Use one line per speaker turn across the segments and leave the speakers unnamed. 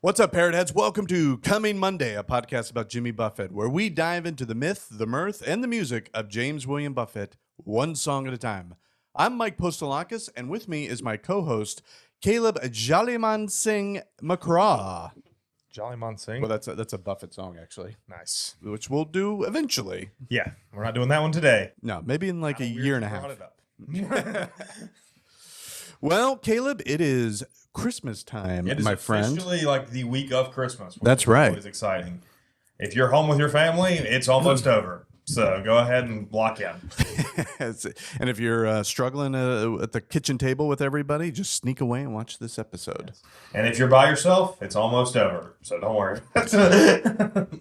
What's up, Parrot Heads? Welcome to Coming Monday, a podcast about Jimmy Buffett, where we dive into the myth, the mirth, and the music of James William Buffett, one song at a time. I'm Mike Postolakis, and with me is my co-host, Caleb Jollyman Singh McCraw.
Jollyman Singh?
Well, that's a Buffett song, actually.
Nice.
Which we'll do eventually.
Yeah, we're not doing that one today.
No, maybe in like a year and a half.
It up.
Well, Caleb, it is Christmas time,
It is
my friend.
officially like the week of Christmas. Which
That's
is
right.
always exciting. If you're home with your family, it's almost over. So go ahead and block in.
And if you're struggling at the kitchen table with everybody, just sneak away and watch this episode.
Yes. And if you're by yourself, it's almost over. So don't worry.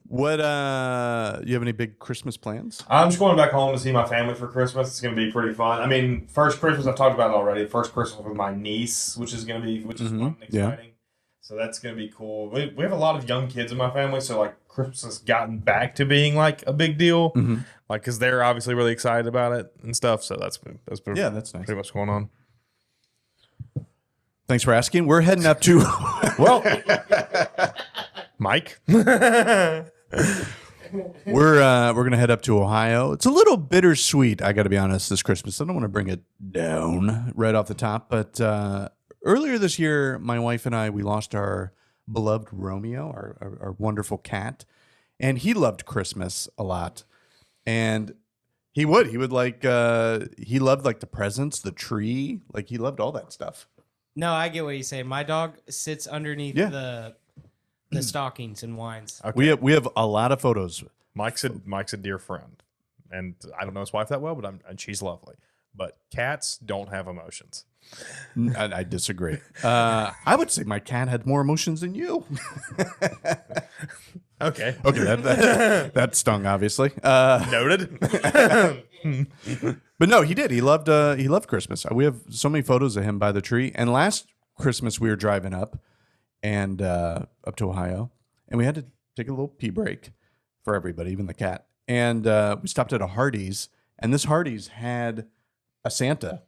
What you have any big Christmas plans?
I'm just going back home to see my family for Christmas. It's going to be pretty fun. I mean, first Christmas I've talked about it already. First Christmas with my niece, which is fun and exciting.
Yeah.
So that's going to be cool. We have a lot of young kids in my family, so like Christmas has gotten back to being like a big deal, like because they're obviously really excited about it and stuff. So that's
that's nice.
Pretty much going on.
Thanks for asking. We're heading up to
Well, Mike,
we're gonna head up to Ohio. It's a little bittersweet, I got to be honest. This Christmas, I don't want to bring it down right off the top, but earlier this year, my wife and we lost our beloved Romeo, our wonderful cat, and he loved Christmas a lot. And he would like, he loved like the presents, the tree, like he loved all that stuff.
No, I get what you say. My dog sits underneath the stockings and whines.
okay.
We have a lot of photos.
Mike's a dear friend, and I don't know his wife that well, but and she's lovely. But cats don't have emotions.
I disagree. I would say my cat had more emotions than you.
Okay.
Okay, that stung, obviously.
Noted.
But no, he did. He loved Christmas. We have so many photos of him by the tree. And last Christmas, we were driving up to Ohio, and we had to take a little pee break for everybody, even the cat. And we stopped at a Hardee's, and this Hardee's had a Santa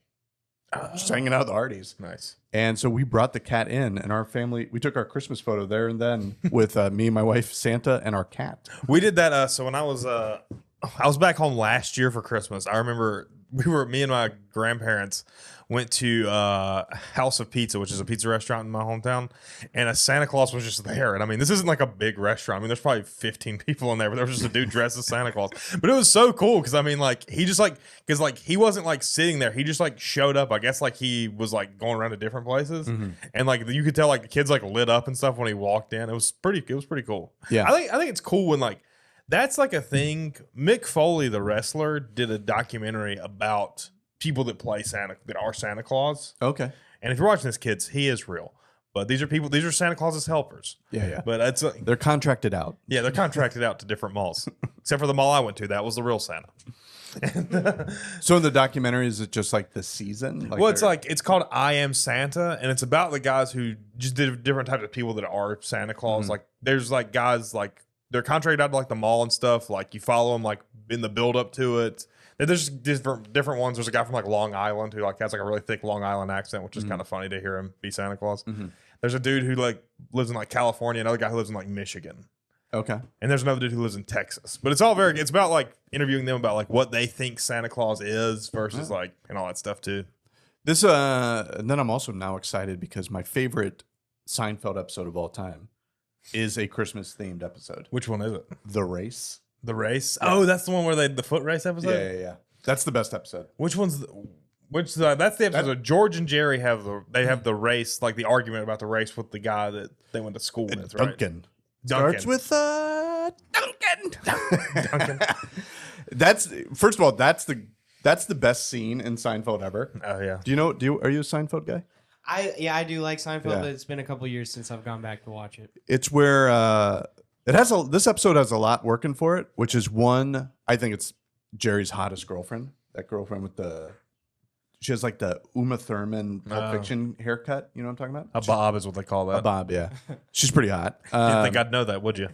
just hanging out at the Hardee's.
Nice.
And so we brought the cat in, and our family, we took our Christmas photo there and then with me, my wife, Santa, and our cat.
We did that. So when I was back home last year for Christmas, I remember me and my grandparents went to House of Pizza, which is a pizza restaurant in my hometown, and a Santa Claus was just there. And I mean, this isn't like a big restaurant. I mean, there's probably 15 people in there, but there was just a dude dressed as Santa Claus. But it was so cool because I mean, like he just because he wasn't like sitting there. He just like showed up. I guess like he was like going around to different places, and like you could tell like the kids like lit up and stuff when he walked in. It was pretty cool.
Yeah,
I think it's cool when like that's like a thing. Mick Foley, the wrestler, did a documentary about people that play that are Santa Claus.
Okay.
And if you're watching this, kids, he is real. But these are Santa Claus's helpers.
Yeah.
But it's
they're contracted out.
Yeah, they're contracted out to different malls. Except for the mall I went to, that was the real Santa.
So in the documentary, is it just like the season?
Well, it's called I Am Santa, and it's about the guys who just did different types of people that are Santa Claus. Like there's like guys like they're contracted out to like the mall and stuff. Like you follow them like in the build up to it. There's different ones. There's a guy from like Long Island who like has like a really thick Long Island accent, which is kind of funny to hear him be Santa Claus. There's a dude who like lives in like California, another guy who lives in like Michigan.
Okay.
And there's another dude who lives in Texas. But it's about like interviewing them about like what they think Santa Claus is versus like and all that stuff too.
This and then I'm also now excited because my favorite Seinfeld episode of all time is a Christmas themed episode.
Which one is it?
The Race.
The Race? Yeah. Oh, that's the one where the foot race episode?
Yeah. That's the best episode.
Which one's that's the episode George and Jerry have the race, like the argument about the race with the guy that they went to school with, right?
Duncan. Starts with Duncan. That's first of all, that's the best scene in Seinfeld ever.
Oh yeah.
Are you a Seinfeld guy?
I do like Seinfeld,
Yeah.
but it's been a couple years since I've gone back to watch it.
It's where this episode has a lot working for it, which is one, I think it's Jerry's hottest girlfriend. That girlfriend with she has like the Uma Thurman Pulp Fiction haircut. You know what I'm talking about?
A bob is what they call that.
A bob, yeah. She's pretty hot.
You didn't think I'd know that, would you?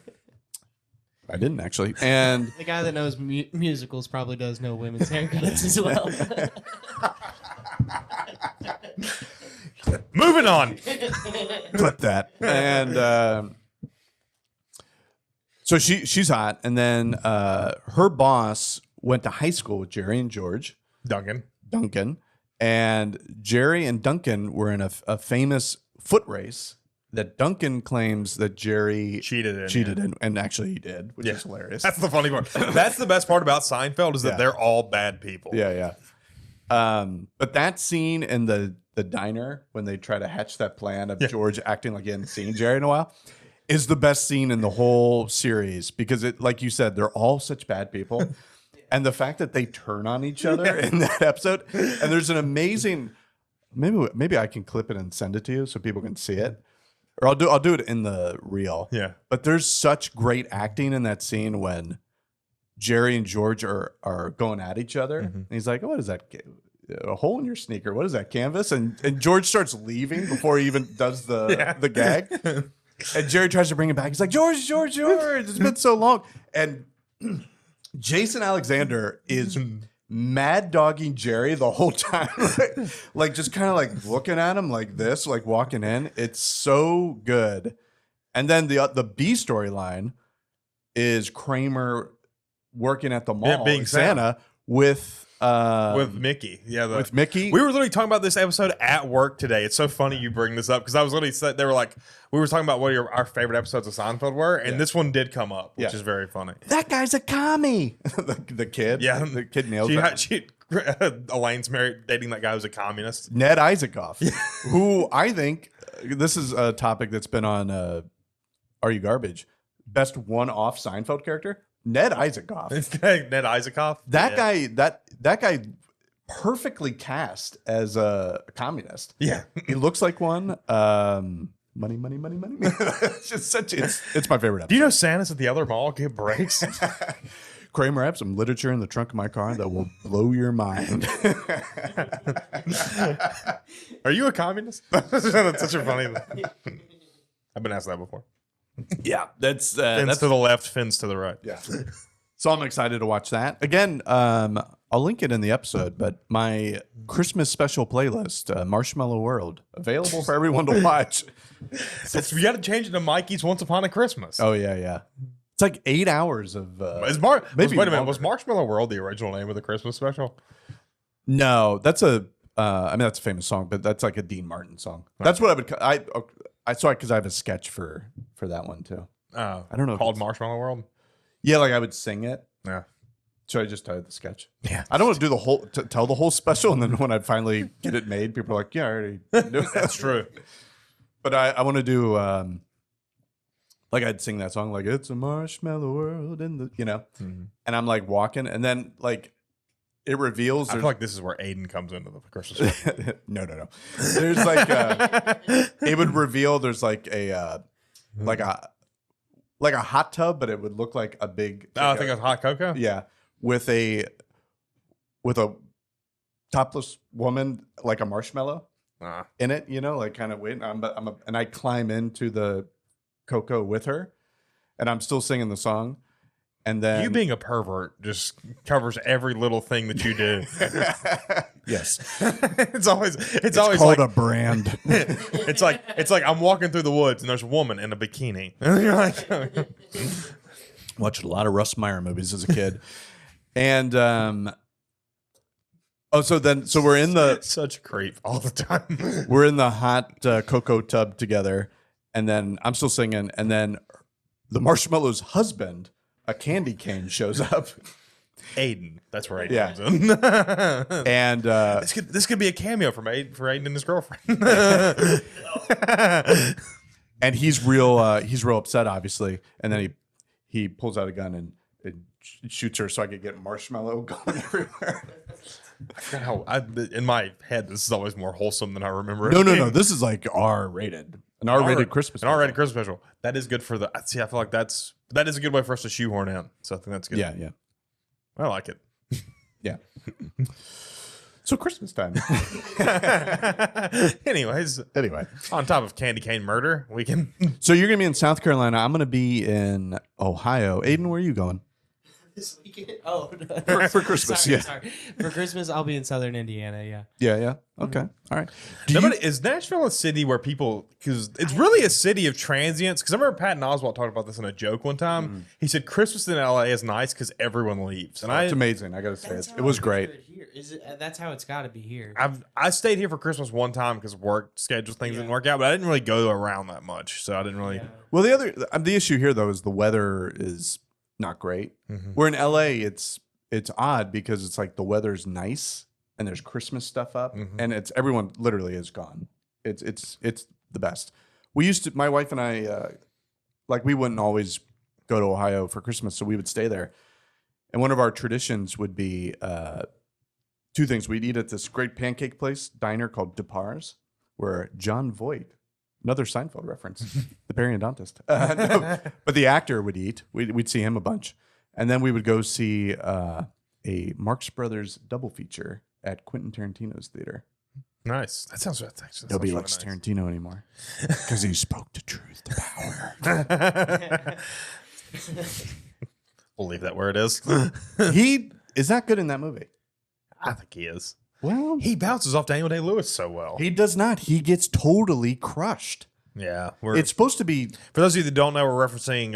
I didn't actually. And
the guy that knows musicals probably does know women's haircuts as well.
Moving on.
Clip that. And so she's hot. And then her boss went to high school with Jerry and George.
Duncan.
And Jerry and Duncan were in a famous foot race that Duncan claims that Jerry cheated in, and actually he did, which is hilarious.
That's the funny part. That's the best part about Seinfeld is that they're all bad people.
Yeah. But that scene in the diner when they try to hatch that plan of George acting like he hadn't seen Jerry in a while is the best scene in the whole series because it, like you said, they're all such bad people. And the fact that they turn on each other in that episode, and there's an amazing, maybe I can clip it and send it to you so people can see it, or I'll do it in the reel.
Yeah.
But there's such great acting in that scene when Jerry and George are going at each other, and he's like, "What is that? A hole in your sneaker? What is that? Canvas?" And George starts leaving before he even does the gag, and Jerry tries to bring him back. He's like, "George, it's been so long," and Jason Alexander is mad dogging Jerry the whole time, like just kind of like looking at him like this, like walking in. It's so good. And then the B storyline is Kramer working at the mall,
being
Santa with
Mickey. Yeah,
with Mickey.
We were literally talking about this episode at work today. It's so funny you bring this up because I was literally they were like we were talking about what our favorite episodes of Seinfeld were, and this one did come up, which is very funny.
That guy's a commie. the kid, the kid nails it.
Elaine's dating that guy who's a communist,
Ned Isakoff, who I think this is a topic that's been on Are You Garbage? Best one-off Seinfeld character. Ned Isakoff.
Ned Isakoff.
That guy perfectly cast as a communist.
Yeah.
He looks like one. Money. It's just it's my favorite episode.
Do you know Santa's at the other mall get breaks?
Kramer, I have some literature in the trunk of my car that will blow your mind.
Are you a communist? That's such a funny thing. I've been asked that before.
Yeah, that's
fins to the left, fins to the right.
Yeah. So I'm excited to watch that. Again, I'll link it in the episode, but my Christmas special playlist, Marshmallow World, available for everyone to watch.
We got to change it to Mikey's Once Upon a Christmas.
Oh, yeah. It's like 8 hours of...
wait a minute. Was Marshmallow World the original name of the Christmas special?
No, that's that's a famous song, but that's like a Dean Martin song. Okay. That's what I saw it because I have a sketch for that one too.
Oh,
I don't know.
Called Marshmallow World?
Yeah, like I would sing it.
Yeah.
So I just tied the sketch.
Yeah.
I don't want to do tell the whole special, and then when I finally get it made, people are like, "Yeah, I already knew it."
That's true.
But I want to do like I'd sing that song like "It's a Marshmallow World" in the and I'm like walking, and then like it reveals.
I feel like this is where Aiden comes into the Christmas special.
No. There's like it would reveal. There's like a hot tub, but it would look like a big.
I think it's hot cocoa.
Yeah, with a topless woman, like a marshmallow in it. Like kind of waiting. And I climb into the cocoa with her, and I'm still singing the song. And then
you being a pervert just covers every little thing that you do.
Yes,
it's always
called
like
a brand.
It's like I'm walking through the woods and there's a woman in a bikini. And you're like,
watched a lot of Russ Meyer movies as a kid, and so we're in the
such a creep all the time.
We're in the hot cocoa tub together, and then I'm still singing, and then the marshmallow's husband, a candy cane, shows up.
Aiden, that's where Aiden comes in.
And
this could be a cameo for Aiden and his girlfriend.
And he's real upset, obviously. And then he pulls out a gun and shoots her, so I could get marshmallow going everywhere.
I forgot how in my head this is always more wholesome than I remember.
No. This is like R-rated. An R-rated Christmas special.
An R-rated Christmas special. That is good for the. See, I feel like that is a good way for us to shoehorn in. So I think that's good.
Yeah.
I like it.
Yeah. So Christmas time.
Anyway, on top of candy cane murder, we can.
So you're gonna be in South Carolina. I'm gonna be in Ohio. Aiden, where are you going?
This weekend? Oh,
For Christmas,
sorry,
yeah.
sorry. For Christmas, I'll be in Southern Indiana. Yeah.
Yeah. Okay. All right. Do
Nobody, is Nashville a city where people, because it's really a city of transients? Because I remember Patton Oswalt talked about this in a joke one time. He said Christmas in LA is nice because everyone leaves. And
it's amazing. I got to say, it was great.
That's how it's got to be here.
I stayed here for Christmas one time because work schedule things didn't work out, but I didn't really go around that much, so I didn't really.
Yeah.
Well, the issue here though is the weather is not great. Where in LA, it's odd because it's like the weather's nice and there's Christmas stuff up, and everyone literally is gone. It's the best. We used to, my wife and I, like we wouldn't always go to Ohio for Christmas, so we would stay there. And one of our traditions would be two things. We'd eat at this great pancake place, diner called DePars, where John Voight, another Seinfeld reference, the periodontist, no, but the actor would eat. We'd see him a bunch. And then we would go see a Marx Brothers double feature at Quentin Tarantino's theater.
Nice. That sounds right. That
Nobody
sounds
likes
really
Tarantino anymore because he spoke the truth to power.
We'll leave that where it is.
He is not good in that movie.
I think he is.
Well,
He bounces off Daniel Day-Lewis so well.
he does not. He gets totally crushed.
Yeah.
It's supposed to be.
For those of you that don't know, we're referencing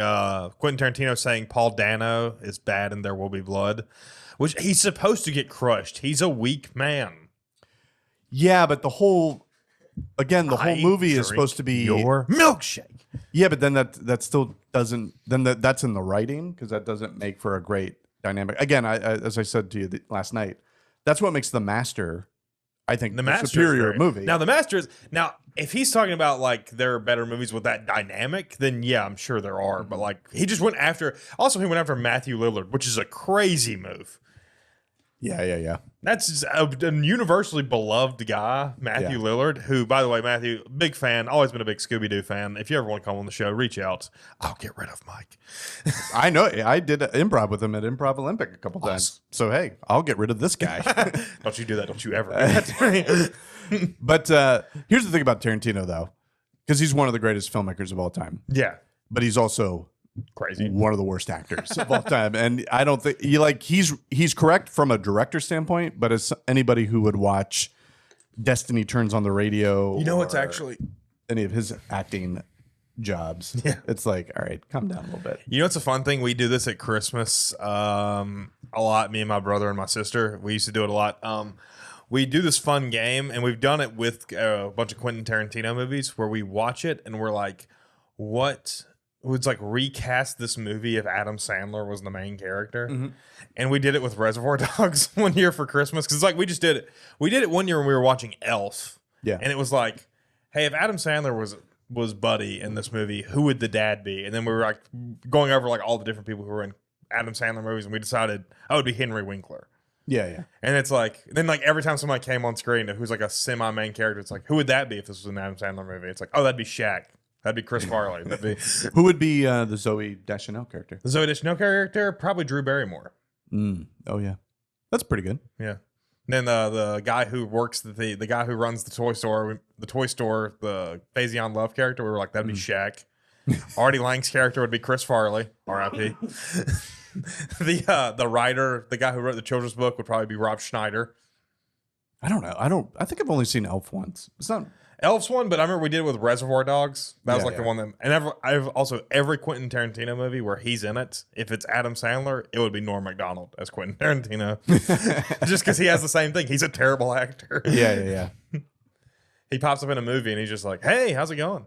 Quentin Tarantino saying Paul Dano is bad and there will be blood, which he's supposed to get crushed. He's a weak man.
Yeah, but the whole movie is supposed to be
your milkshake.
Yeah, but then that still doesn't. Then that's in the writing because that doesn't make for a great dynamic. Again, as I said to you last night, that's what makes The Master, I think, the superior movie.
Now, The Master is if he's talking about like there are better movies with that dynamic, then yeah, I'm sure there are. But like he just went after. Also, he went after Matthew Lillard, which is a crazy move.
Yeah.
That's just a universally beloved guy, Matthew Lillard, who, by the way, Matthew, big fan, always been a big Scooby-Doo fan. If you ever want to come on the show, reach out. I'll get rid of Mike.
I know. I did improv with him at Improv Olympic a couple times. So, hey, I'll get rid of this guy.
Don't you do that. Don't you ever do that.
But here's the thing about Tarantino, though, because he's one of the greatest filmmakers of all time.
Yeah.
But he's also
Crazy.
one of the worst actors of all time. And I don't think he's correct from a director standpoint, but as anybody who would watch Destiny Turns on the Radio,
You know what's actually
any of his acting jobs, it's like, all right, calm down a little bit.
You know, it's a fun thing. We do this at Christmas a lot. Me and my brother and my sister. We used to do it a lot. We do this fun game, and we've done it with a bunch of Quentin Tarantino movies where we watch it and we're like, what would like recast this movie if Adam Sandler was the main character? And we did it with Reservoir Dogs one year for Christmas because like we just did it. We did it one year when we were watching Elf.
Yeah,
and it was like, hey, if Adam Sandler was Buddy in this movie, who would the dad be? And then we were like going over like all the different people who were in Adam Sandler movies, and we decided I would be Henry Winkler.
Yeah.
And it's like, then like every time somebody came on screen who's like a semi-main character, it's like, who would that be if this was an Adam Sandler movie? It's like, oh, that'd be Shaq. That'd be Chris Farley. That'd be
Who would be the Zoe Deschanel character?
the Zoe Deschanel character. Probably Drew Barrymore.
Oh yeah, that's pretty good.
Yeah. Then the guy who works the guy who runs the toy store, the Faison Love character. We were like, that'd be Shaq. Artie Lang's character would be Chris Farley. R.I.P. The writer, the guy who wrote the children's book, would probably be Rob Schneider.
I don't know. I think I've only seen Elf once. It's not.
Elf's one, but I remember we did it with Reservoir Dogs. That was
Yeah,
like the one that, and I've also every Quentin Tarantino movie where he's in it. If it's Adam Sandler, it would be Norm Macdonald as Quentin Tarantino, just because he has the same thing. He's a terrible actor.
Yeah.
He pops up in a movie and he's just like, "Hey, how's it going?"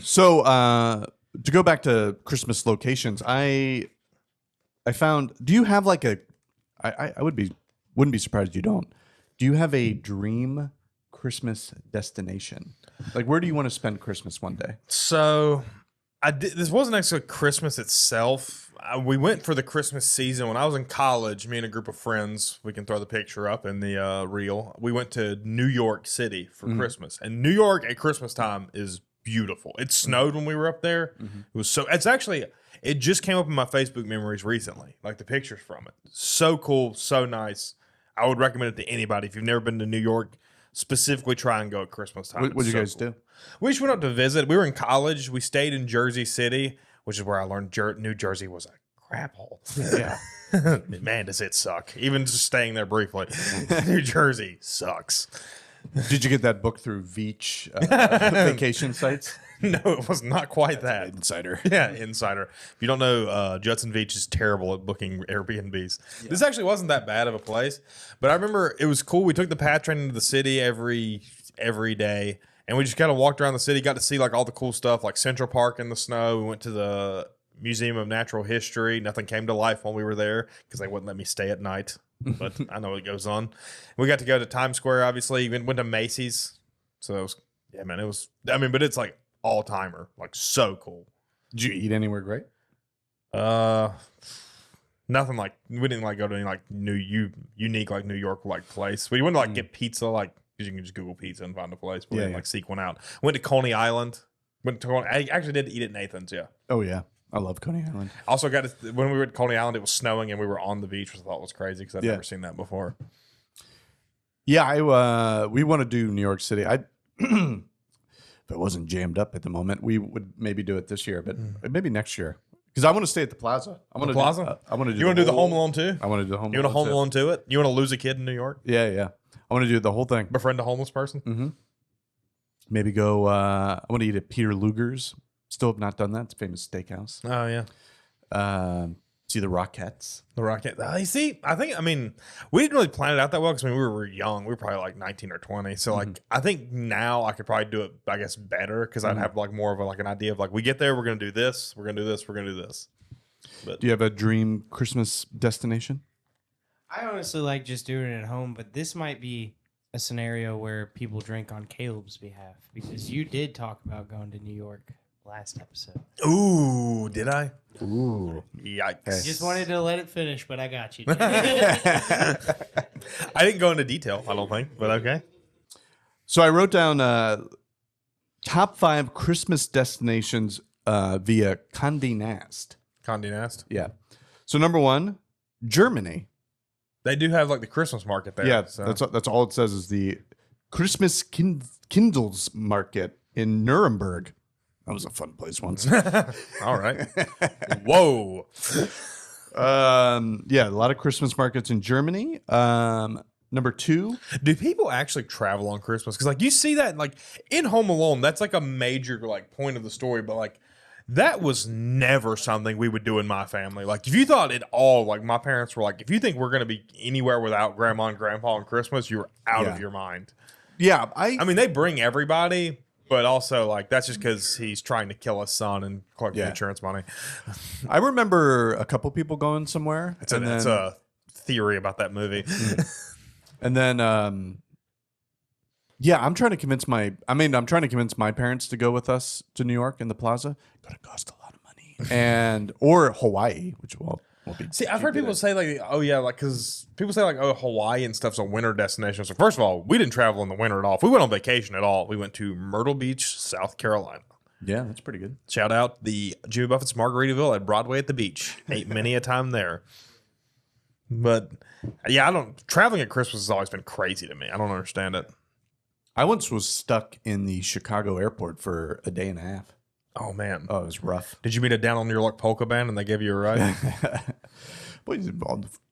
So to go back to Christmas locations, I found. Do you have like a? I wouldn't be surprised if you don't. Do you have a dream Christmas destination? Like, where do you want to spend Christmas one day?
So this wasn't actually Christmas itself. We went for the Christmas season when I was in college. Me and a group of friends, we can throw the picture up in the reel. We went to New York City for Christmas, and New York at Christmas time is beautiful. It snowed when we were up there. It was it just came up in my Facebook memories recently, like the pictures from it. So cool, so nice. I would recommend it to anybody. If you've never been to New York, specifically try and go at Christmas time.
What did you guys do?
We just went up to visit. We were in college. We stayed in Jersey City, which is where I learned New Jersey was a crap hole.
Yeah.
Man, does it suck. Even just staying there briefly. New Jersey sucks.
Did you get that book through Veach vacation sites?
No, it was not quite that.
Insider.
Yeah, Insider. If you don't know, Judson Beach is terrible at booking Airbnbs. Yeah. This actually wasn't that bad of a place, but I remember it was cool. We took the PATH train into the city every day, and we just kind of walked around the city, got to see like all the cool stuff, like Central Park in the snow. We went to the Museum of Natural History. Nothing came to life while we were there because they wouldn't let me stay at night, but I know what goes on. We got to go to Times Square, obviously. We went to Macy's. So it was, yeah, man, it was, I mean, but it's like all timer, like so cool.
Did you eat anywhere great?
Nothing like, we didn't like go to any like unique like New York like place. We went to like get pizza, like, because you can just Google pizza and find a place, but we didn't like seek one out. Went to Coney Island. I actually did eat at Nathan's, yeah.
Oh yeah, I love Coney Island.
Also got to, when we were at Coney Island, it was snowing and we were on the beach, which I thought was crazy because I'd never seen that before.
Yeah, we want to do New York City. If it wasn't jammed up at the moment, we would maybe do it this year, but maybe next year. Because I want to stay at the Plaza. I want to
Plaza.
I want to do.
You want to do the Home Alone too?
I want to do the Home.
You want to Home Alone to it? You want to lose a kid in New York?
Yeah. I want to do the whole thing.
Befriend a homeless person.
Mm-hmm. Maybe go. I want to eat at Peter Luger's. Still have not done that. It's a famous steakhouse.
Oh yeah.
See the Rockettes.
The Rocket. You see, I mean, we didn't really plan it out that well because we were young. We were probably like 19 or 20. So like, I think now I could probably do it, I guess, better because I'd have like more of like an idea of like, we get there, we're going to do this, we're going to do this, we're going to do this. But
do you have a dream Christmas destination?
I honestly like just doing it at home, but this might be a scenario where people drink on Caleb's behalf because you did talk about going to New York last episode.
Ooh, did I?
Ooh,
yikes!
Just wanted to let it finish, but I got you.
I didn't go into detail, I don't think, but okay.
So I wrote down top 5 Christmas destinations via Condé Nast.
Condé Nast.
Yeah. So number 1, Germany.
They do have like the Christmas market there.
Yeah,
so.
that's all it says is the Christmas Kindles market in Nuremberg. That was a fun place once.
All right. Whoa.
Yeah, a lot of Christmas markets in Germany. Number 2.
Do people actually travel on Christmas? Because like you see that like in Home Alone, that's like a major like point of the story, but like that was never something we would do in my family. Like if you thought at all, like my parents were like, if you think we're gonna be anywhere without grandma and grandpa on Christmas, you're out of your mind.
Yeah,
I mean they bring everybody. But also, like, that's just because he's trying to kill his son and collect the insurance money.
I remember a couple people going somewhere.
That's a theory about that movie.
And then, yeah, I'm trying to convince my parents to go with us to New York in the Plaza. Gonna cost a lot of money. Or Hawaii, which will be.
See, I've heard people say like, oh yeah, like because people say like, oh, Hawaii and stuff's a winter destination. So first of all, we didn't travel in the winter at all. If we went on vacation at all, we went to Myrtle Beach, South Carolina.
Yeah, that's pretty good.
Shout out the Jimmy Buffett's Margaritaville at Broadway at the beach. Ate many a time there. But yeah, traveling at Christmas has always been crazy to me. I don't understand it.
I once was stuck in the Chicago airport for a day and a half.
Oh man.
Oh, it was rough.
Did you meet a down on your luck polka band and they gave you a ride?
Boy,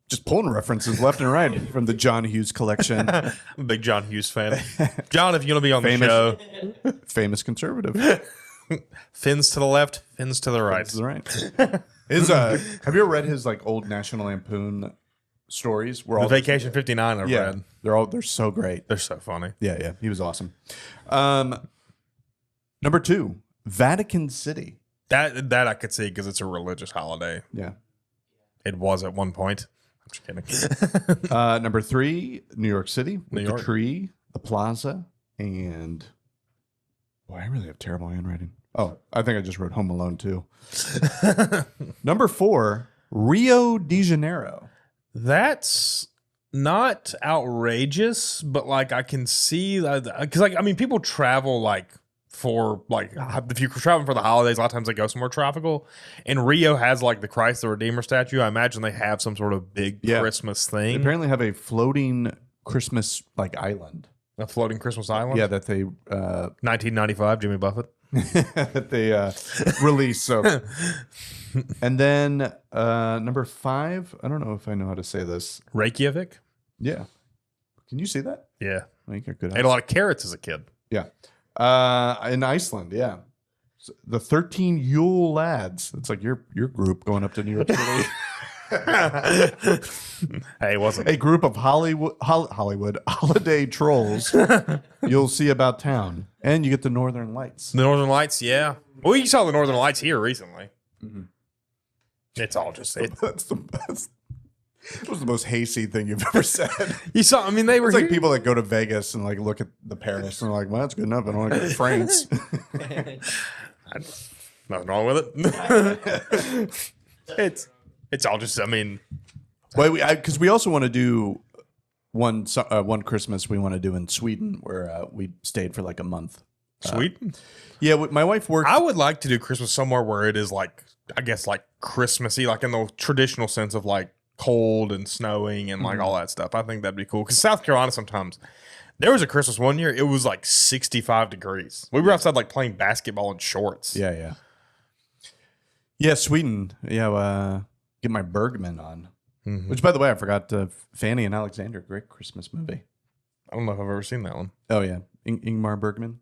just pulling references left and right from the John Hughes collection.
I'm a big John Hughes fan. John, if you want to be on the show.
Famous conservative.
Fins to the left, fins to the right.
Fins to the right. Have you ever read his like old National Lampoon stories? Where all
Vacation 59 I've read.
They're so great.
They're so funny.
Yeah. He was awesome. Number 2, Vatican City.
That I could see because it's a religious holiday.
Yeah.
It was at one point. I'm just kidding.
Number 3, New York City. With
New York.
The tree, the plaza, and boy, I really have terrible handwriting. Oh, I think I just wrote Home Alone too. Number 4, Rio de Janeiro.
That's not outrageous, but like I can see because like I mean people travel like for like if you're traveling for the holidays, a lot of times they go somewhere tropical. And Rio has like the Christ the Redeemer statue. I imagine they have some sort of big Christmas
They
thing.
apparently have a floating Christmas like island.
A floating Christmas island.
Yeah, that they
1995, Jimmy Buffett.
that they release. So And then number 5, I don't know if I know how to say this.
Reykjavik.
Yeah. Can you see that?
Yeah,
I think you're good.
I ate a lot of carrots as a kid.
Yeah. In Iceland, yeah. So the 13 Yule lads. It's like your group going up to New York City.
Hey, it wasn't.
A group of Hollywood holiday trolls you'll see about town. And you get the Northern Lights.
The Northern Lights, yeah. Well, you saw the Northern Lights here recently.
Mhm.
It's all just
That's the best. It was the most hayseed thing you've ever said.
you saw. I mean, they were
It's like
here.
people that go to Vegas and like look at the Paris and they're like, well, that's good enough. I don't want to go to France.
Nothing wrong with it. it's all just. I mean,
Well, because we also want to do one Christmas we want to do in Sweden where we stayed for like a month.
Sweden.
Yeah, my wife worked.
I would like to do Christmas somewhere where it is like, I guess, like Christmassy, like in the traditional sense of like cold and snowing and like all that stuff. I think that'd be cool. Because South Carolina, sometimes there was a Christmas one year, it was like 65 degrees. We were outside like playing basketball in shorts.
Yeah. Sweden. Yeah, get my Bergman on.
Mhm.
Which, by the way, I forgot. Fanny and Alexander, great Christmas movie.
I don't know if I've ever seen that one.
Oh yeah, Ingmar Bergman.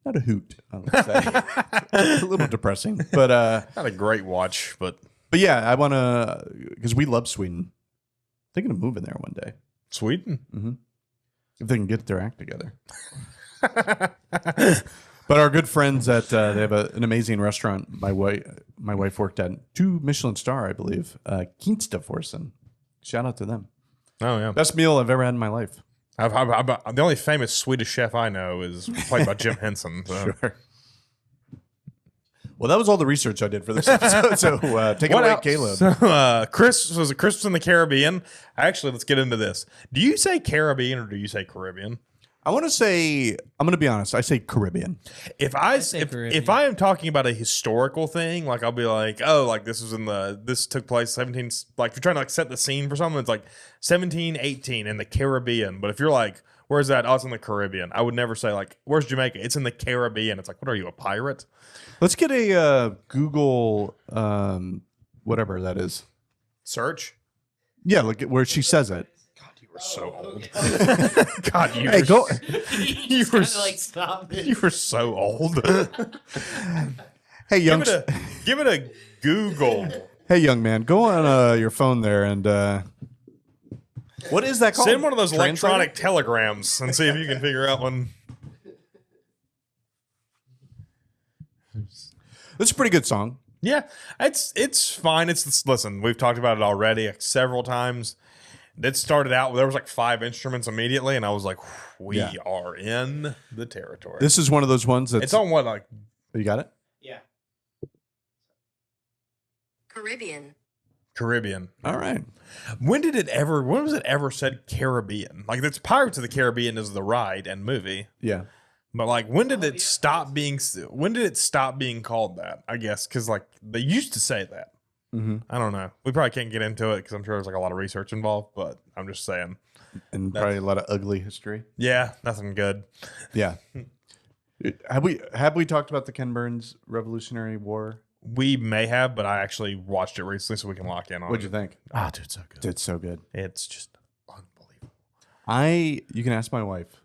Not a hoot, I would say. A little depressing, but
Not a great watch, but
yeah, I want to because we love Sweden. Thinking of moving there one day
Sweden.
if they can get their act together. But our good friends at they have an amazing restaurant. My wife worked at 2 Michelin star, I believe. Kinstaforsen. Shout out to them.
Oh yeah,
Best meal I've ever had in my life.
the only famous Swedish chef I know is played by Jim Henson. So.
Sure. Well, that was all the research I did for this episode. So take it away,
else?
Caleb.
So, Christmas in the Caribbean. Actually, let's get into this. Do you say Caribbean or do you say Caribbean?
I want to say, I'm going to be honest. I say Caribbean.
If I
say Caribbean.
if I am talking about a historical thing, like I'll be like, oh, like this took place 17. Like if you're trying to like set the scene for something, it's like 1718 in the Caribbean. But if you're like, where's that? Oh, it's in the Caribbean. I would never say like, where's Jamaica? It's in the Caribbean. It's like, what are you, a pirate?
Let's get a Google, whatever that is.
Search.
Yeah, look at where she says it.
You were so old. God, you
Hey,
were,
go.
you were
like stop it.
you were so old.
Hey, young.
Give it a Google.
Hey, young man. Go on your phone there and. What is that called?
Send one of those
Translator?
electronic telegrams and see if you can figure out one.
It's a pretty good song.
Yeah, it's fine. Listen, we've talked about it already several times. It started out, there was like 5 instruments immediately, and I was like, we
Yeah.
are in the territory.
This is one of those ones that's.
It's on what, like,
You got it?
Yeah.
Caribbean.
Caribbean.
All right.
When was it ever said Caribbean? Like, it's Pirates of the Caribbean is the ride and movie.
Yeah.
But like, when did it stop being called that? I guess because like they used to say that.
Mm-hmm.
I don't know. We probably can't get into it because I'm sure there's like a lot of research involved. But I'm just saying.
And probably a lot of ugly history.
Yeah, nothing good.
Yeah. Have we talked about the Ken Burns Revolutionary War?
We may have, but I actually watched it recently, so we can lock in on.
What'd
it.
you think?
Ah, dude, so good.
It's so good.
It's just unbelievable.
You can ask my wife.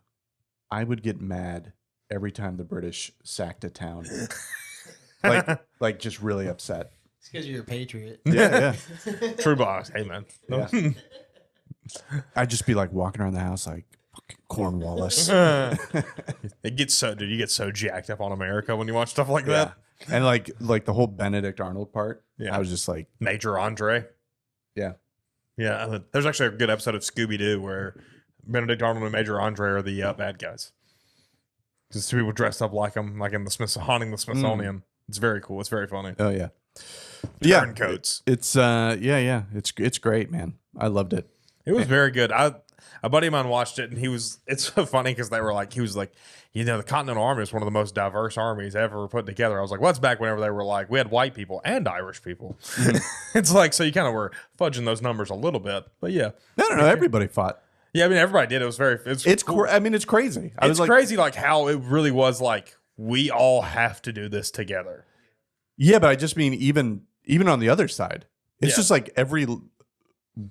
I would get mad every time the British sacked a town. like just really upset.
It's because you're a patriot.
Yeah.
True boss. Hey man.
Yeah. I'd just be like walking around the house like fucking Cornwallis.
It gets so, dude. You get so jacked up on America when you watch stuff like
Yeah.
that.
And like the whole Benedict Arnold part.
Yeah.
I was just like,
Major Andre.
yeah.
Yeah, there's actually a good episode of Scooby Doo where Benedict Arnold and Major Andre are the bad guys. Because 2 people dressed up like them, like in the haunting the Smithsonian. It's very cool. It's very funny.
Oh yeah.
Turncoats.
It's yeah. It's great, man. I loved it.
It was very good. A buddy of mine watched it, and it's so funny because he was like, the Continental Army is one of the most diverse armies ever put together. I was like, what's back whenever they were like, we had white people and Irish people. It's like, so you kind of were fudging those numbers a little bit, but yeah.
No, everybody fought.
Yeah, I mean, everybody did. It was very,
It's
cool.
I mean, it's crazy.
It's crazy like how it really was like, we all have to do this together.
Yeah, but I just mean even on the other side, it's
Yeah.
just like every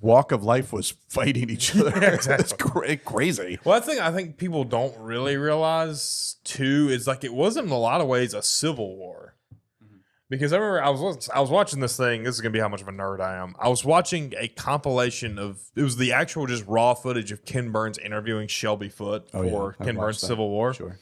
walk of life was fighting each other.
Yeah, exactly.
It's crazy.
Well, I think people don't really realize too is like it wasn't in a lot of ways a civil war. Because I remember I was watching this thing. This is gonna be how much of a nerd I am. I was watching a compilation of it was the actual just raw footage of Ken Burns interviewing Shelby Foote for
I've
Ken
watched
Burns'
that.
Civil War.
Sure.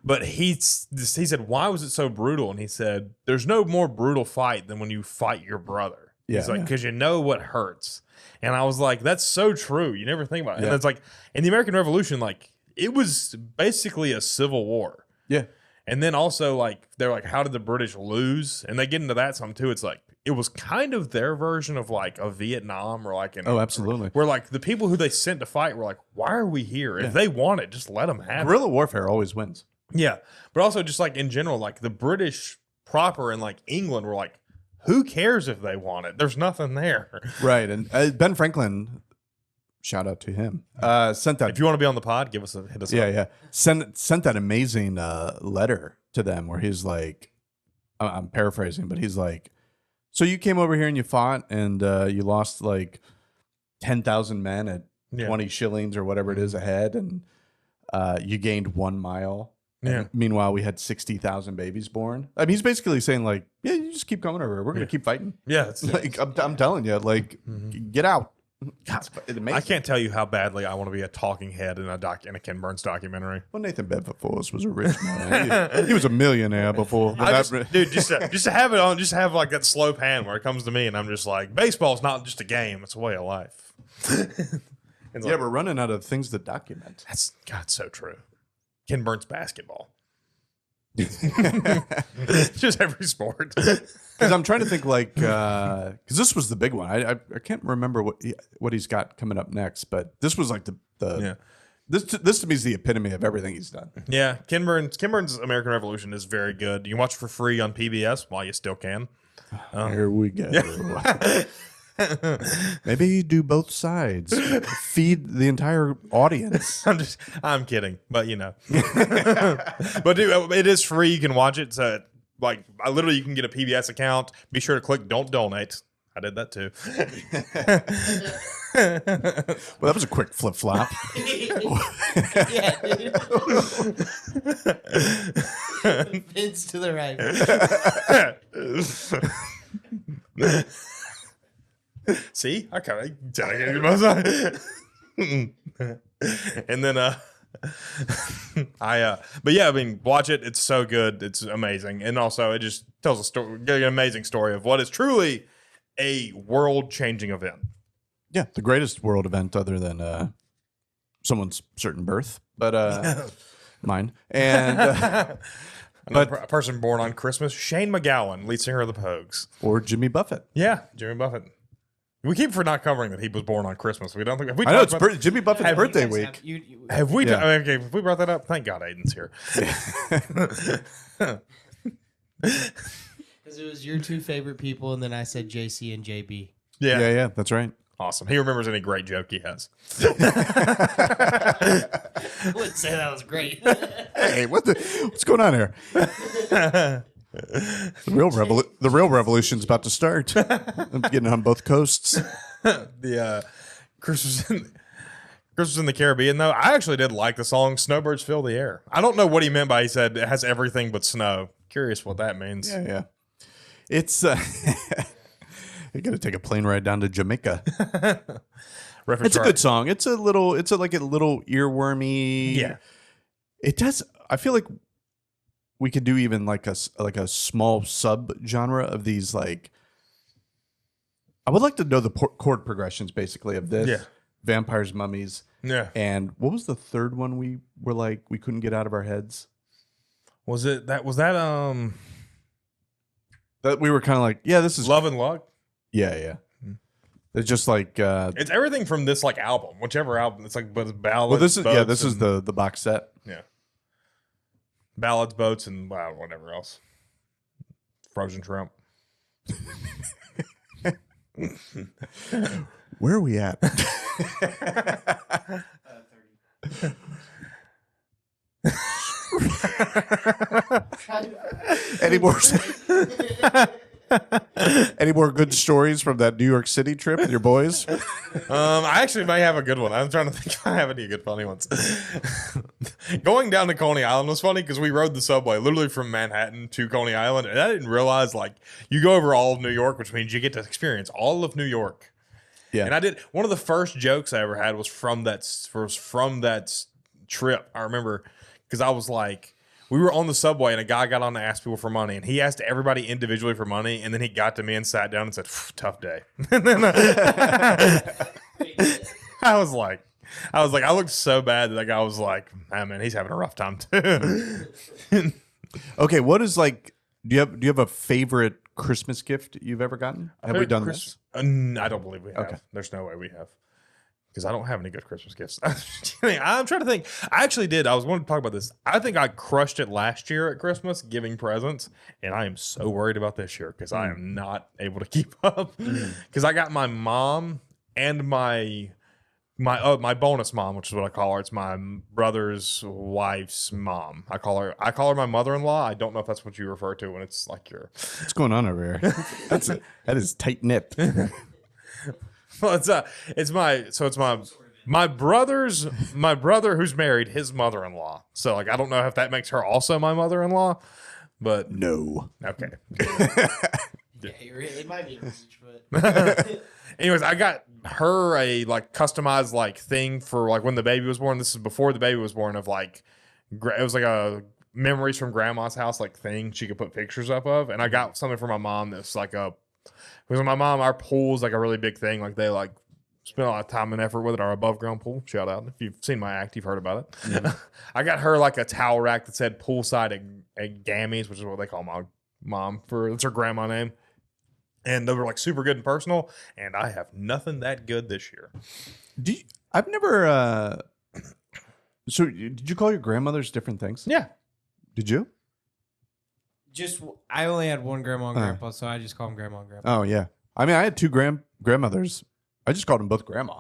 But he said, "Why was it so brutal?" And he said, "There's no more brutal fight than when you fight your brother." He's
Yeah,
like,
yeah.
"Because you know what hurts." And I was like, "That's so true. You never think about it."
Yeah.
And it's like in the American Revolution, like it was basically a civil war.
Yeah.
And then also like they're like, "How did the British lose?" And they get into that some too. It's like it was kind of their version of like a Vietnam or like
Oh, absolutely.
where like the people who they sent to fight were like, "Why are we here? If they want it, just let them have it."
Guerrilla warfare always wins.
Yeah, but also just like in general, like the British proper and like England were like, who cares if they want it? There's nothing there.
Right. And Ben Franklin, shout out to him, sent that.
If you want to be on the pod, hit us up.
Yeah. Sent that amazing letter to them where he's like, I'm paraphrasing, but he's like, so you came over here and you fought and you lost like 10,000 men at 20 shillings or whatever it is a head, and you gained 1 mile.
Yeah.
And meanwhile, we had 60,000 babies born. I mean, he's basically saying like, yeah, you just keep coming over. We're gonna keep fighting.
Yeah, it's,
Like I'm telling you, like, get out.
God,
It's amazing.
I can't tell you how badly I want to be a talking head in a Ken Burns documentary.
Well, Nathan Bedford was a rich man. He was a millionaire before. But
Just to have it on, just have like that slow pan where it comes to me, and I'm just like, baseball's not just a game; it's a way of life. It's
yeah,
like,
we're running out of things to document.
that's God, so true. Ken Burns basketball, just every sport.
Because I'm trying to think, like, because this was the big one. I can't remember what he's got coming up next, but this was like
Yeah.
This to me is the epitome of everything he's done.
Yeah, Ken Burns' American Revolution is very good. You can watch it for free on PBS while you still can.
Here we go. Maybe do both sides. Feed the entire audience.
I'm kidding, but you know. But dude, it is free. You can watch it. So like, you can get a PBS account. Be sure to click "Don't Donate." I did that too.
Well, that was a quick flip flop.
Yeah, dude. Vince to the right.
See, I kind of delegated my side. And then but yeah, I mean, watch it. It's so good. It's amazing. And also it just tells a story, an amazing story of what is truly a world-changing event.
Yeah, the greatest world event other than someone's certain birth, but mine. And
A person born on Christmas, Shane McGowan, lead singer of the Pogues.
or Jimmy Buffett.
Yeah, Jimmy Buffett. We keep for not covering that he was born on Christmas. We don't think. Have we
I know
talked
it's
about-
Jimmy Buffett's
Have you
birthday
You guys
week.
Have we?
Yeah.
Okay, if we brought that up, thank God Aiden's here.
Because it was your two favorite people, and then I said JC and JB.
Yeah, that's right.
Awesome. He remembers any great joke he has.
I wouldn't say that was great.
Hey, what's going on here? The real revolution's about to start. I'm getting on both coasts.
The Christmas in the Caribbean, though, I actually did like the song "Snowbirds Fill the Air." I don't know what he meant by he said it has everything but snow. Curious what that means.
Yeah. It's you got to take a plane ride down to Jamaica.
Reference
It's a
to
good song. It's like a little earwormy.
Yeah.
It does. I feel like we could do even like a small sub genre of these. Like, I would like to know the chord progressions basically of this.
Yeah.
Vampires, Mummies,
Yeah.
and what was the third one we were like we couldn't get out of our heads?
Was that
That we were kind of like, yeah, this is
Love and Luck?
yeah. It's just like
It's everything from this like album, whichever album. It's like, but it's ballads.
well, this is
boats,
is
and-
the box set.
yeah, ballads, boats, and whatever else. Frozen shrimp.
Where are we at? Any more? Any more good stories from that New York City trip with your boys?
I actually may have a good one. I'm trying to think if I have any good funny ones. Going down to Coney Island was funny because we rode the subway literally from Manhattan to Coney Island, and I didn't realize like you go over all of New York, which means you get to experience all of New York.
Yeah.
And I did one of the first jokes I ever had was from that trip. I remember because I was like, we were on the subway and a guy got on to ask people for money, and he asked everybody individually for money, and then he got to me and sat down and said, "Tough day." And then I was like, I looked so bad that that guy was like, "Ah, man, he's having a rough time too."
Okay, what is like? Do you have a favorite Christmas gift you've ever gotten? Have we done this?
I don't believe we have.
Okay.
There's no way we have. Because I don't have any good Christmas gifts. I'm trying to think. I actually did. I was wanting to talk about this. I think I crushed it last year at Christmas giving presents, and I am so worried about this year because I am not able to keep up. Because I got my mom and my bonus mom, which is what I call her. It's my brother's wife's mom. I call her my mother-in-law. I don't know if that's what you refer to when it's like your.
What's going on over here? That is tight knit.
Well, it's my brother who's married, his mother-in-law. So like I don't know if that makes her also my mother-in-law, but
No.
okay.
Yeah, it might be a reach, but
Anyways, I got her a like customized like thing for like when the baby was born. This is before the baby was born of like it was like a memories from grandma's house like thing she could put pictures up of, and I got something for my mom that's like a. Because my mom, our pool's like a really big thing. Like they like spend a lot of time and effort with it. Our above ground pool. Shout out if you've seen my act, you've heard about it. Mm-hmm. I got her like a towel rack that said poolside at Gammies, which is what they call my mom it's her grandma name. And they were like super good and personal. And I have nothing that good this year.
I've never. So did you call your grandmothers different things?
Yeah.
Did you?
I only had one grandma and grandpa, so I just call them grandma and grandpa.
Oh yeah. I mean, I had two grandmothers. I just called them both grandma.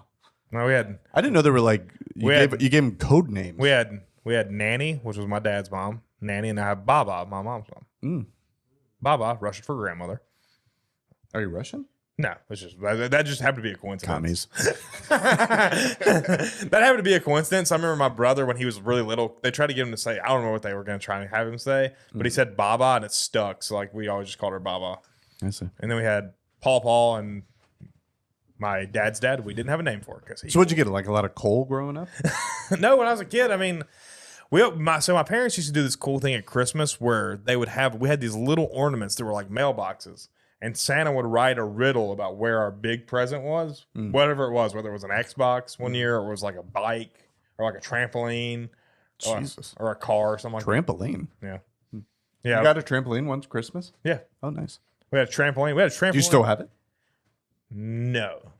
No, we had.
I didn't know they were like you gave them code names.
We had Nanny, which was my dad's mom. Nanny, and I have Baba, my mom's mom. Baba, Russian for grandmother.
Are you Russian?
No, it's just that just happened to be a coincidence.
Commies.
That happened to be a coincidence. I remember my brother when he was really little. They tried to get him to say, I don't know what they were going to try and have him say, but he said Baba and it stuck. So like we always just called her Baba.
I see.
And then we had Paul and my dad's dad. We didn't have a name for it
So what'd you get? Like a lot of coal growing up?
No, when I was a kid, I mean. My parents used to do this cool thing at Christmas where we had these little ornaments that were like mailboxes. And Santa would write a riddle about where our big present was, whatever it was, whether it was an Xbox one year or it was like a bike or like a trampoline or a car or something like
Trampoline.
that. Yeah.
You got a trampoline once Christmas?
Yeah.
Oh, nice.
We had a trampoline.
Do you still have it?
No.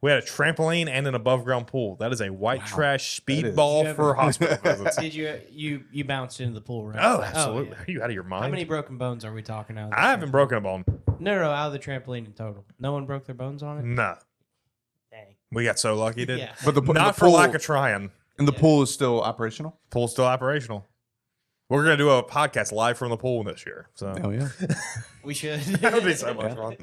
We had a trampoline and an above ground pool. That is a white trash speedball for hospital visits.
Did you bounced into the pool, right?
Oh, absolutely.
yeah.
Are you out of your mind?
How many broken bones are we talking out of the
I haven't broken a bone.
No, out of the trampoline in total. No one broke their bones on it?
No.
Dang.
We got so lucky, dude.
Yeah.
But
Not for lack of trying.
And the pool is still operational?
Pool's still operational. We're going to do a podcast live from the pool this year. So
Oh, yeah.
We should.
that would be so much fun.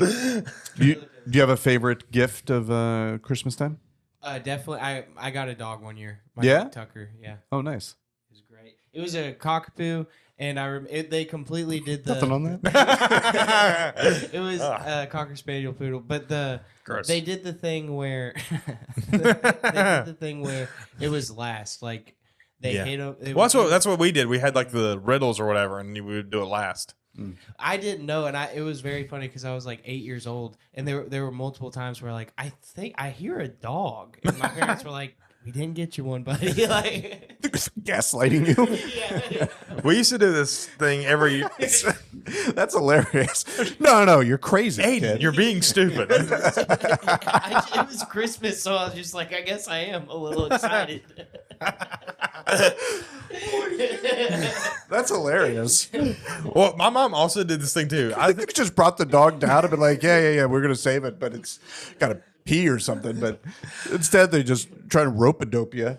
Do you have a favorite gift of Christmas time?
Definitely. I got a dog one year. My
Yeah?
dog Tucker. Yeah.
Oh, nice.
It was great. It was a cockapoo, and they completely did the.
Nothing on that?
It was a cocker spaniel poodle, but
Gross.
they did the thing where they did the thing where it was last. Like they hit him.
Well, that's what we did. We had like the riddles or whatever, and we would do it last.
I didn't know, and it was very funny because I was like 8 years old, and there were multiple times where like I think I hear a dog, and my parents were like, "We didn't get you one, buddy." Like
Gaslighting you?
yeah.
We used to do this thing every year.
That's hilarious. No, you're crazy.
Aiden,
kid.
you're being stupid.
It was Christmas, so I was just like, I guess I am a little excited.
That's hilarious.
Well, my mom also did this thing too.
I think just brought the dog down and been like, yeah, we're gonna save it, but it's gotta pee or something. But instead, they just try to rope a dope you.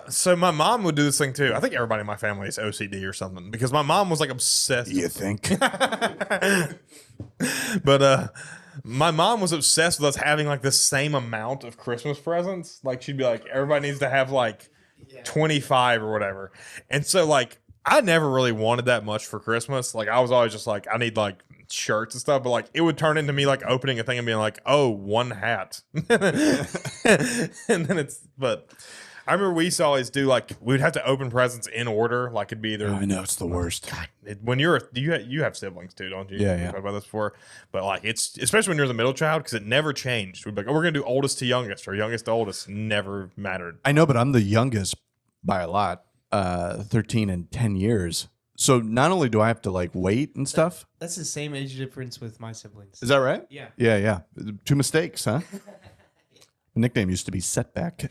So my mom would do this thing too. I think everybody in my family is OCD or something because my mom was like obsessed.
You think?
But my mom was obsessed with us having like the same amount of Christmas presents. Like she'd be like, everybody needs to have like 25 or whatever. And so like I never really wanted that much for Christmas. Like I was always just like, I need like shirts and stuff, but like it would turn into me like opening a thing and being like, oh, one hat. And then but I remember we used to always do like we'd have to open presents in order. Like it'd be either
I know it's the worst.
God, when you have siblings too, don't you?
Yeah,
We
yeah.
talked about this before, but like it's especially when you're the middle child because it never changed. We'd be like, oh, we're gonna do oldest to youngest or youngest to oldest. Never mattered.
I know, but I'm the youngest by a lot, 13 and 10 years. So not only do I have to like wait and stuff.
That's the same age difference with my siblings.
Is that right?
Yeah.
Yeah. 2 mistakes, huh? The nickname used to be Setback.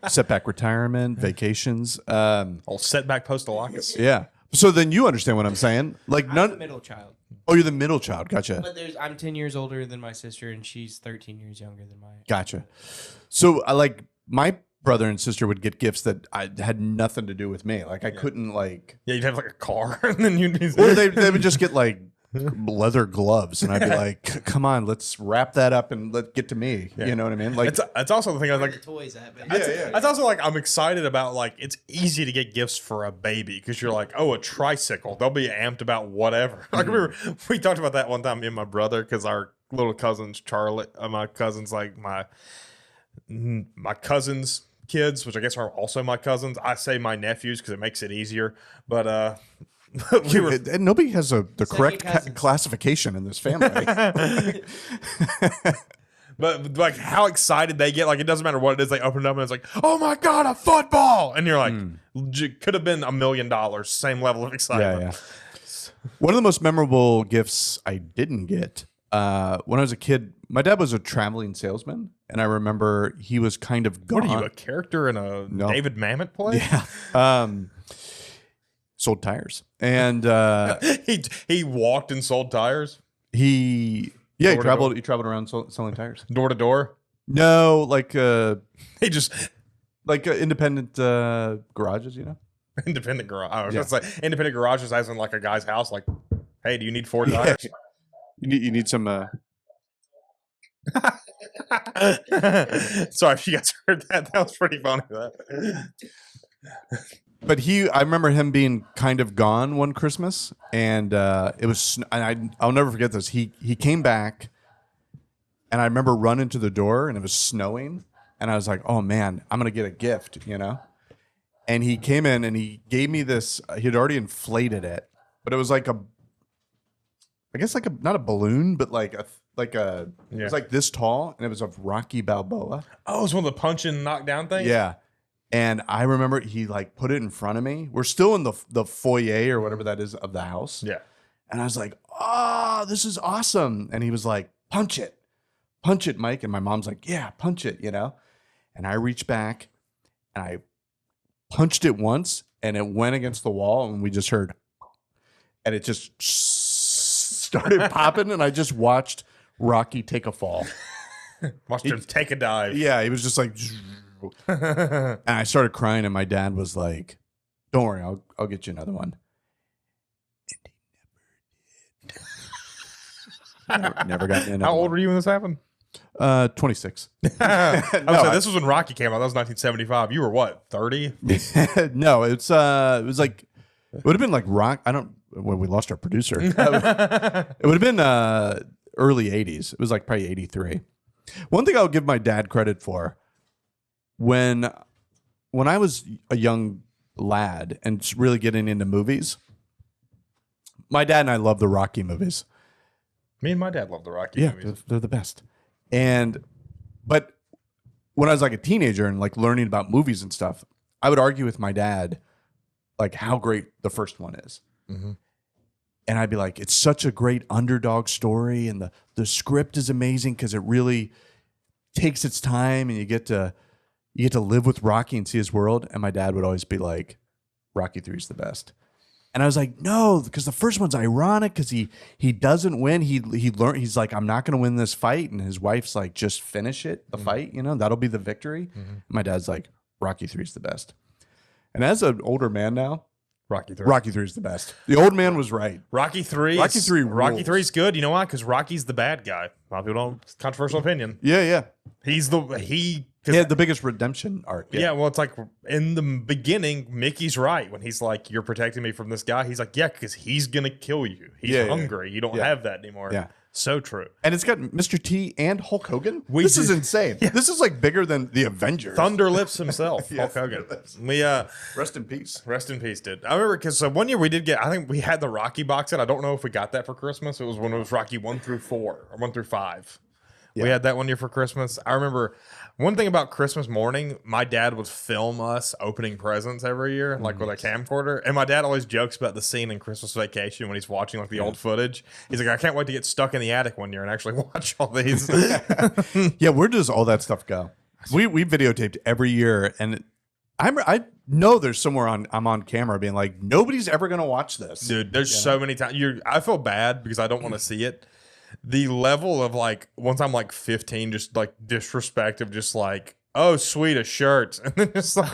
Setback retirement, vacations.
Old setback postolocus.
Yeah. So then you understand what I'm saying. Like
I'm
none.
the middle child.
Oh, you're the middle child. Gotcha.
But I'm 10 years older than my sister, and she's 13 years younger than mine.
Gotcha. So I like my brother and sister would get gifts that I had nothing to do with me. Like I couldn't like.
Yeah, you'd have like a car, and then you'd be
Or they would just get like leather gloves, and I'd be like, "Come on, let's wrap that up and let's get to me."
Yeah.
You know what I mean? Like,
it's also the thing I was
Where
like.
the toys at, but
That's also like I'm excited about like it's easy to get gifts for a baby because you're like, oh, a tricycle, they'll be amped about whatever. Like we talked about that one time, me and my brother, because our little cousins Charlotte, my cousins like my cousins kids, which I guess are also my cousins. I say my nephews because it makes it easier, but
and nobody has the correct
cousins.
classification in this family.
But like how excited they get, like it doesn't matter what it is, they open it up and it's like, oh my god, a football, and you're like, could have been $1 million, same level of excitement.
Yeah. One of the most memorable gifts I didn't get when I was a kid. My dad was a traveling salesman, and I remember he was kind of gone.
What are you, a character in a
No.
David Mamet play?
Yeah. Sold tires, and
he walked and sold tires
he
Door to
traveled. He traveled around selling tires.
door to door.
No, like
He just
independent garages, you know.
independent garage. I was just like independent garages, as in like a guy's house. Like, hey, do you need 4 tires?
You need some.
Sorry if you guys heard that. That was pretty funny.
But I remember him being kind of gone one Christmas, and it was. And I'll never forget this. He came back, and I remember running to the door, and it was snowing, and I was like, "Oh man, I'm gonna get a gift," you know. And he came in and he gave me this. He had already inflated it, but it was like I guess like not a balloon, but like a. It was like this tall, and it was of Rocky Balboa.
Oh, it's one of the punch and knock down things.
Yeah, and I remember he like put it in front of me. We're still in the foyer or whatever that is of the house.
Yeah.
And I was like, "Oh, this is awesome!" And he was like, punch it, Mike." And my mom's like, "Yeah, punch it," you know. And I reached back, and I punched it once, and it went against the wall, and we just heard, and it just started popping, and I just watched Rocky take a fall.
Watched him take a dive.
Yeah, he was just like, and I started crying, and my dad was like, "Don't worry, I'll get you another one." And he never got me another
How old
one.
were you when this happened?
26.
I was
No,
this was when Rocky came out. That was 1975. You were what, 30?
No, it was like, it would have been like when we lost our producer. It would have been early 80s. It was like probably 83. One thing I'll give my dad credit for, when I was a young lad and really getting into movies, my dad and I love the Rocky movies.
Me and my dad loved the Rocky
Yeah,
movies.
they're the best. But when I was like a teenager and like learning about movies and stuff, I would argue with my dad like how great the first one is.
Mhm.
And I'd be like, it's such a great underdog story, and the script is amazing because it really takes its time, and you get to, you get to live with Rocky and see his world. And my dad would always be like, Rocky 3 is the best. And I was like, no, because the first one's ironic because he doesn't win. He learned, he's like, I'm not going to win this fight. And his wife's like, just finish it, the fight, that'll be the victory. My dad's like, Rocky 3 is the best. And as an older man now, Rocky 3 is the best. The old man was right.
Rocky 3 is good. You know why? Because Rocky's the bad guy. A lot of people don't. Controversial opinion.
Yeah.
He
had the biggest redemption arc.
Yeah, well, it's like in the beginning, Mickey's right when he's like, "You're protecting me from this guy." He's like, "Yeah, because he's gonna kill you. He's hungry. You don't have that anymore."
Yeah.
So true.
And it's got Mr. T and Hulk Hogan. This is insane. Yeah. This is like bigger than the Avengers.
Thunder Lips himself, Hulk Hogan. We
rest in peace.
Rest in peace, dude. I remember because one year we did get. I think we had the Rocky box set. I don't know if we got that for Christmas. It was when it was Rocky 1 through 4 or 1 through 5. Yeah. We had that one year for Christmas. I remember one thing about Christmas morning, my dad would film us opening presents every year, like with a camcorder. And my dad always jokes about the scene in Christmas Vacation when he's watching like the old footage. He's like, I can't wait to get stuck in the attic one year and actually watch all these.
Yeah, where does all that stuff go? We videotaped every year, and I know there's somewhere I'm on camera being like, nobody's ever gonna watch this.
Dude, there's so many times. I feel bad because I don't want to see it. The level of like once I'm like 15, just like disrespect of just like, oh sweet, a shirt, and then just like,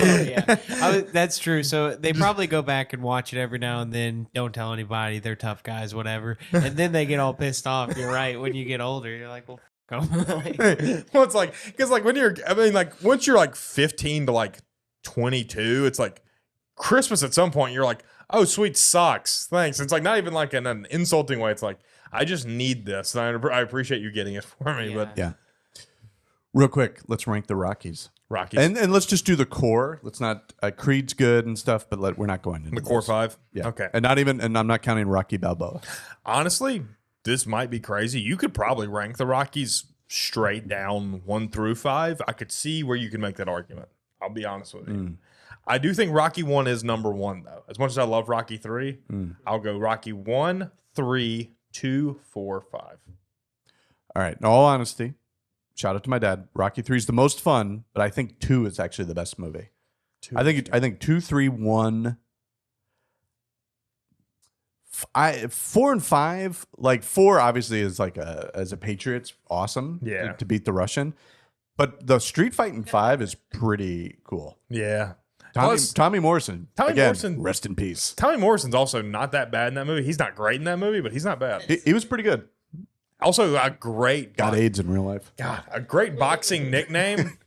that's true. So they probably go back and watch it every now and then. Don't tell anybody. They're tough guys, whatever. And then they get all pissed off. You're right. When you get older, you're like, well, go.
Well, it's like because like when you're, I mean, like once you're like 15 to like 22, it's like Christmas. At some point, you're like, oh sweet socks, thanks. It's like not even like in an insulting way. It's like, I just need this, and I appreciate you getting it for me. But
yeah, real quick, let's rank the Rockies. And let's just do the core. Let's not Creed's good and stuff, but we're not going into
the core 5.
Yeah,
okay,
and I'm not counting Rocky Balboa.
Honestly, this might be crazy. You could probably rank the Rockies straight down 1 through 5. I could see where you can make that argument. I'll be honest with you. I do think Rocky 1 is number 1 though. As much as I love Rocky 3, I'll go Rocky 1, 3. 2, 4, 5.
All right. In all honesty, shout out to my dad. Rocky 3 is the most fun, but I think 2 is actually the best movie. I think 2, 3, 1. 4 and 5. Like 4 obviously is like as a Patriots, awesome.
Yeah.
To beat the Russian, but the street fight in 5 is pretty cool.
Yeah.
Tommy Morrison. Morrison, rest in peace.
Tommy Morrison's also not that bad in that movie. He's not great in that movie, but he's not bad.
He was pretty good.
Also, a great
got AIDS in real life.
God, a great boxing nickname,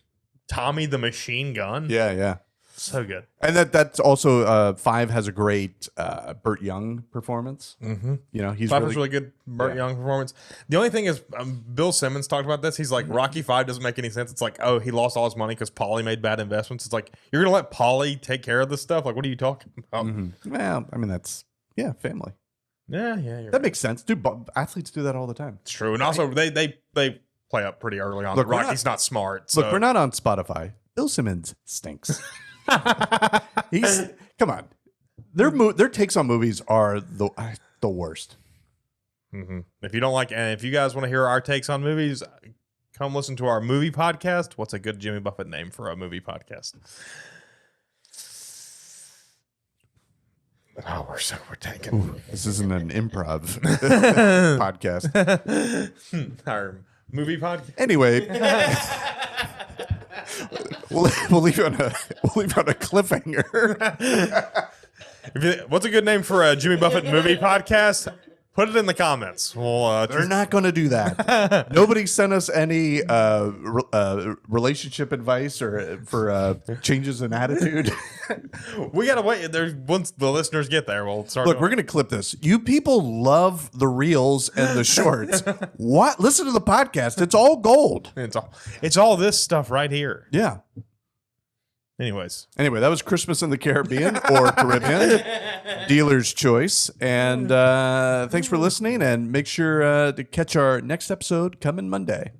Tommy the Machine Gun.
Yeah.
So good.
And that's also 5 has a great Burt Young performance. He's
5 is really good Burt Young performance. The only thing is, Bill Simmons talked about this. He's like, Rocky 5 doesn't make any sense. It's like, oh, he lost all his money because Paulie made bad investments. It's like, you're gonna let Paulie take care of this stuff? Like, what are you talking about?
Well, I mean, that's family.
Yeah,
that makes sense. Dude, athletes do that all the time.
It's true, and also they play up pretty early on. Look, Rocky's not smart.
Look, we're not on Spotify. Bill Simmons stinks. Come on. Their takes on movies are the worst.
If you don't like, and if you guys want to hear our takes on movies, come listen to our movie podcast. What's a good Jimmy Buffett name for a movie podcast? Oh, we're taking.
Ooh, this isn't an improv podcast.
Our movie podcast.
Anyway. We'll leave you on a cliffhanger.
What's a good name for a Jimmy Buffett movie podcast? Put it in the comments.
They're not going to do that. Nobody sent us any relationship advice or for changes in attitude.
We gotta wait. Once the listeners get there, we'll start.
Look, we're gonna clip this. You people love the reels and the shorts. What? Listen to the podcast. It's all gold.
It's all this stuff right here.
Yeah.
Anyway,
that was Christmas in the Caribbean or Caribbean. Dealer's choice. And thanks for listening. And make sure to catch our next episode coming Monday.